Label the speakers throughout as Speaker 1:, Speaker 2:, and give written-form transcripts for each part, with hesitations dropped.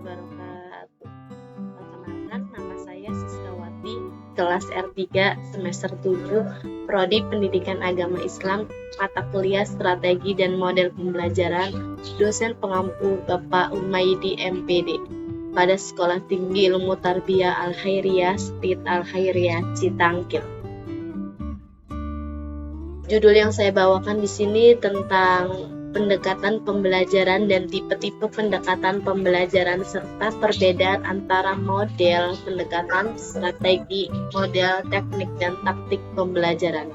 Speaker 1: wabarakatuh. Perkenalkan, nama saya Siskawati, kelas R3 semester 7, Prodi Pendidikan Agama Islam, mata kuliah Strategi dan Model Pembelajaran, dosen pengampu Bapak Umaydi MPD, pada Sekolah Tinggi Ilmu Tarbiyah Al-Khairiyah, Stit Al-Khairiyah, Citangkil. Judul yang saya bawakan di sini tentang pendekatan pembelajaran dan tipe-tipe pendekatan pembelajaran serta perbedaan antara model pendekatan, strategi, model, teknik, dan taktik pembelajaran.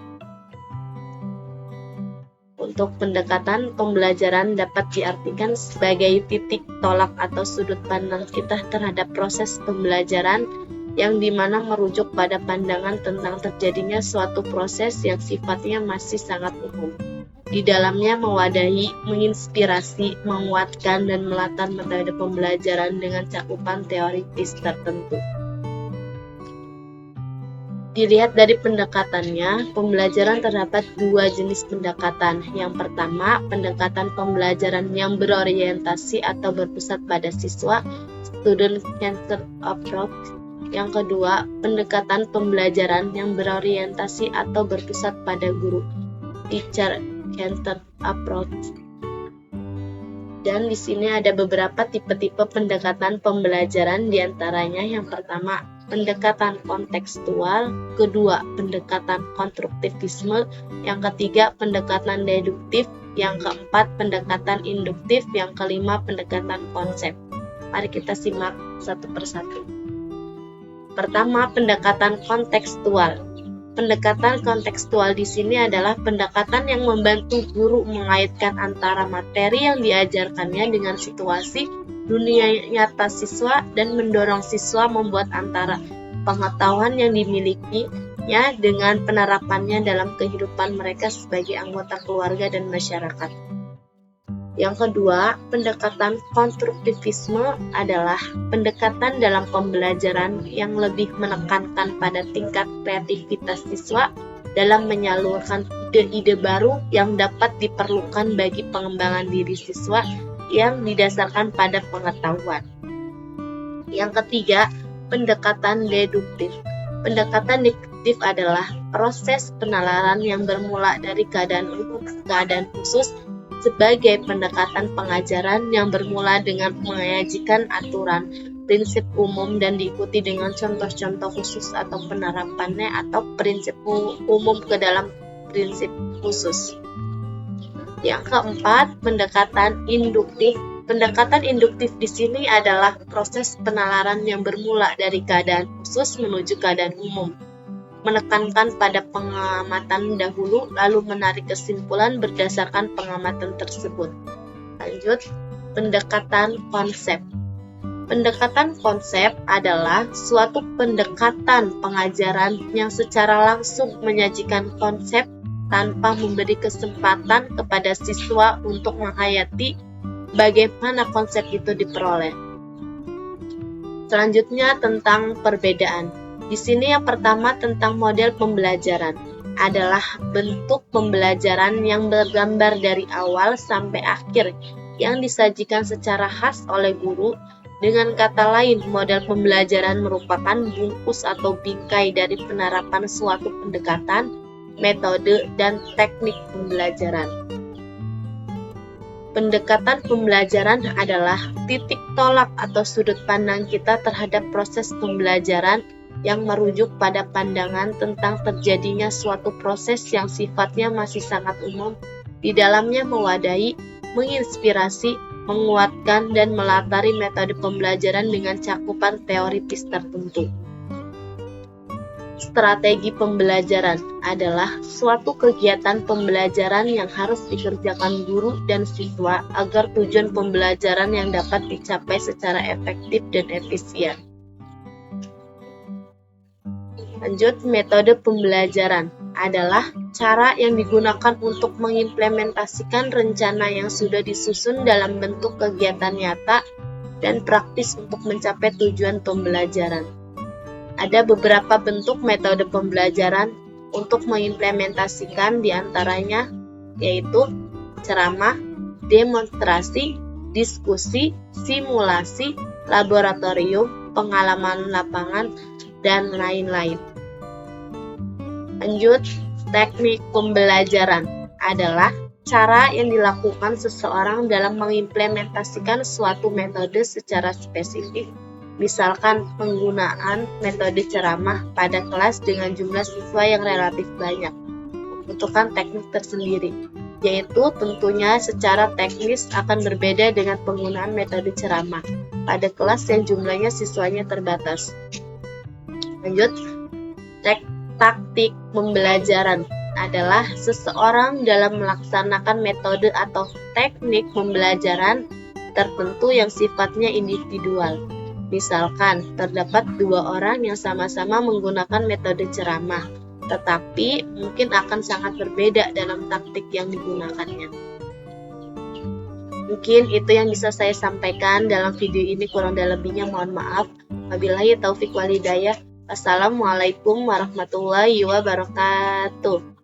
Speaker 1: Untuk pendekatan pembelajaran dapat diartikan sebagai titik tolak atau sudut pandang kita terhadap proses pembelajaran yang dimana merujuk pada pandangan tentang terjadinya suatu proses yang sifatnya masih sangat umum. Di dalamnya mewadahi, menginspirasi, menguatkan, dan melatar metode pembelajaran dengan cakupan teoritis tertentu. Dilihat dari pendekatannya, pembelajaran terdapat dua jenis pendekatan. Yang pertama, pendekatan pembelajaran yang berorientasi atau berpusat pada siswa, student-centered approach. Yang kedua, pendekatan pembelajaran yang berorientasi atau berpusat pada guru, teacher-centered approach. Dan di sini ada beberapa tipe-tipe pendekatan pembelajaran, diantaranya yang pertama, pendekatan kontekstual, kedua, pendekatan konstruktivisme, yang ketiga, pendekatan deduktif, yang keempat, pendekatan induktif, yang kelima, pendekatan konsep. Mari kita simak satu persatu. Pertama, pendekatan kontekstual. Pendekatan kontekstual di sini adalah pendekatan yang membantu guru mengaitkan antara materi yang diajarkannya dengan situasi dunia nyata siswa dan mendorong siswa membuat antara pengetahuan yang dimilikinya dengan penerapannya dalam kehidupan mereka sebagai anggota keluarga dan masyarakat. Yang kedua, pendekatan konstruktivisme adalah pendekatan dalam pembelajaran yang lebih menekankan pada tingkat kreativitas siswa dalam menyalurkan ide-ide baru yang dapat diperlukan bagi pengembangan diri siswa yang didasarkan pada pengetahuan. Yang ketiga, pendekatan deduktif. Pendekatan deduktif adalah proses penalaran yang bermula dari keadaan umum ke keadaan khusus sebagai pendekatan pengajaran yang bermula dengan menyajikan aturan, prinsip umum dan diikuti dengan contoh-contoh khusus atau penerapannya atau prinsip umum ke dalam prinsip khusus. Yang keempat, pendekatan induktif. Pendekatan induktif di sini adalah proses penalaran yang bermula dari keadaan khusus menuju keadaan umum, menekankan pada pengamatan dahulu lalu menarik kesimpulan berdasarkan pengamatan tersebut. Lanjut, pendekatan konsep. Pendekatan konsep adalah suatu pendekatan pengajaran yang secara langsung menyajikan konsep tanpa memberi kesempatan kepada siswa untuk menghayati bagaimana konsep itu diperoleh. Selanjutnya tentang perbedaan. Di sini yang pertama tentang model pembelajaran adalah bentuk pembelajaran yang bergambar dari awal sampai akhir yang disajikan secara khas oleh guru. Dengan kata lain, model pembelajaran merupakan bungkus atau bingkai dari penerapan suatu pendekatan, metode, dan teknik pembelajaran. Pendekatan pembelajaran adalah titik tolak atau sudut pandang kita terhadap proses pembelajaran yang merujuk pada pandangan tentang terjadinya suatu proses yang sifatnya masih sangat umum, di dalamnya mewadahi, menginspirasi, menguatkan, dan melatari metode pembelajaran dengan cakupan teoritis tertentu. Strategi pembelajaran adalah suatu kegiatan pembelajaran yang harus dikerjakan guru dan siswa agar tujuan pembelajaran yang dapat dicapai secara efektif dan efisien. Lanjut, metode pembelajaran adalah cara yang digunakan untuk mengimplementasikan rencana yang sudah disusun dalam bentuk kegiatan nyata dan praktis untuk mencapai tujuan pembelajaran. Ada beberapa bentuk metode pembelajaran untuk mengimplementasikan, diantaranya yaitu ceramah, demonstrasi, diskusi, simulasi, laboratorium, pengalaman lapangan, dan lain-lain. Lanjut, teknik pembelajaran adalah cara yang dilakukan seseorang dalam mengimplementasikan suatu metode secara spesifik. Misalkan penggunaan metode ceramah pada kelas dengan jumlah siswa yang relatif banyak. Membutuhkan teknik tersendiri, yaitu tentunya secara teknis akan berbeda dengan penggunaan metode ceramah pada kelas yang jumlahnya siswanya terbatas. Lanjut, taktik pembelajaran adalah seseorang dalam melaksanakan metode atau teknik pembelajaran tertentu yang sifatnya individual. Misalkan, terdapat dua orang yang sama-sama menggunakan metode ceramah, tetapi mungkin akan sangat berbeda dalam taktik yang digunakannya. Mungkin itu yang bisa saya sampaikan dalam video ini, kurang dan lebihnya mohon maaf. Wabillahi taufik wal hidayah. Wassalamualaikum warahmatullahi wabarakatuh.